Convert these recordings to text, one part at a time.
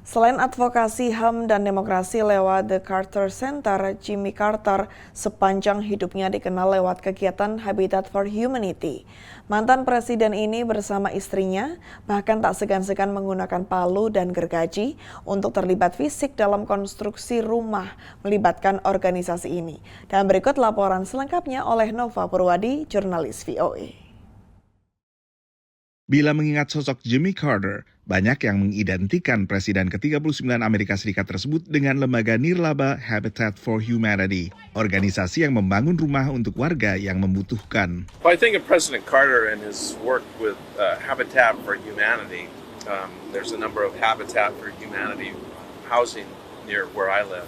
Selain advokasi HAM dan demokrasi lewat The Carter Center, Jimmy Carter sepanjang hidupnya dikenal lewat kegiatan Habitat for Humanity. Mantan presiden ini bersama istrinya bahkan tak segan-segan menggunakan palu dan gergaji untuk terlibat fisik dalam konstruksi rumah melibatkan organisasi ini. Dan berikut laporan selengkapnya oleh Nova Purwadi, jurnalis VOA. Bila mengingat sosok Jimmy Carter, banyak yang mengidentikan Presiden ke-39 Amerika Serikat tersebut dengan lembaga nirlaba Habitat for Humanity, organisasi yang membangun rumah untuk warga yang membutuhkan. Well, I think of President Carter and his work with Habitat for Humanity. There's a number of Habitat for Humanity housing near where I live.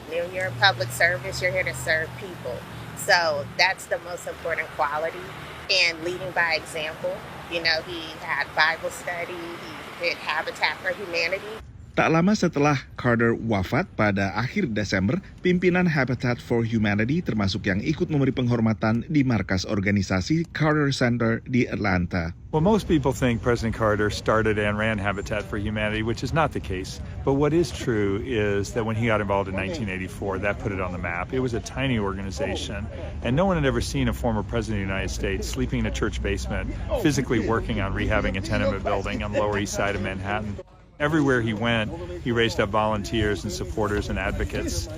You're in public service, you're here to serve people. So that's the most important quality. And leading by example. You know, he had Bible study, he did Habitat for Humanity. Tak lama setelah Carter wafat pada akhir Desember, pimpinan Habitat for Humanity termasuk yang ikut memberi penghormatan di markas organisasi Carter Center di Atlanta. Well, most people think President Carter started and ran Habitat for Humanity, which is not the case. But what is true is that when he got involved in 1984, that put it on the map. It was a tiny organization, and no one had ever seen a former president of the United States sleeping in a church basement, physically working on rehabbing a tenement building on the Lower East Side of Manhattan. Everywhere he went, he raised up volunteers and supporters and advocates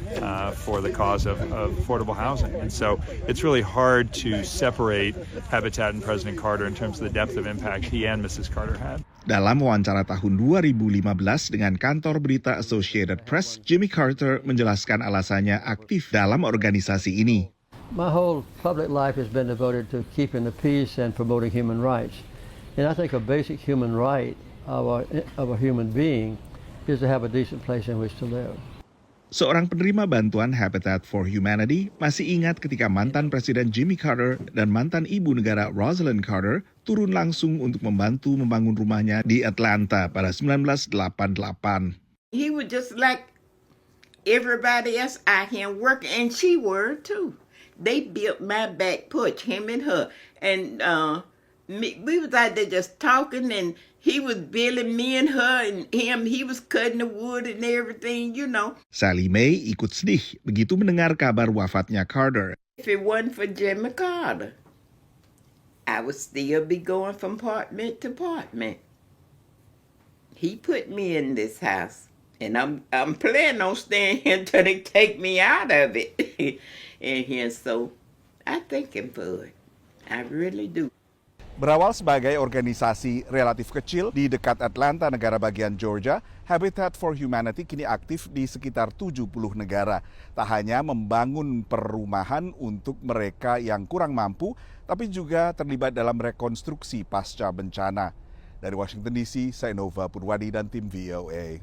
for the cause of affordable housing. And so it's really hard to separate Habitat and President Carter in terms of the depth of impact he and Mrs. Carter had. Dalam wawancara tahun 2015 dengan kantor berita Associated Press, Jimmy Carter menjelaskan alasannya aktif dalam organisasi ini. My whole public life has been devoted to keeping the peace and promoting human rights. And I think a basic human right of a human being is to have a decent place in which to live. Seorang penerima bantuan Habitat for Humanity masih ingat ketika mantan Presiden Jimmy Carter dan mantan ibu negara Rosalynn Carter turun langsung untuk membantu membangun rumahnya di Atlanta pada 1988. He was just like everybody else out here working, and she were too. They built my back porch, him and her, and we was out there just talking, and he was building me and her and him. He was cutting the wood and everything, you know. Sally Mae ikut sedih begitu mendengar kabar wafatnya Carter. If it wasn't for Jimmy Carter, I would still be going from apartment to apartment. He put me in this house, and I'm planning on staying here until they take me out of it. And here, so I thank him for it. I really do. Berawal sebagai organisasi relatif kecil di dekat Atlanta, negara bagian Georgia, Habitat for Humanity kini aktif di sekitar 70 negara. Tak hanya membangun perumahan untuk mereka yang kurang mampu, tapi juga terlibat dalam rekonstruksi pasca bencana. Dari Washington DC, saya Nova Purwadi dan tim VOA.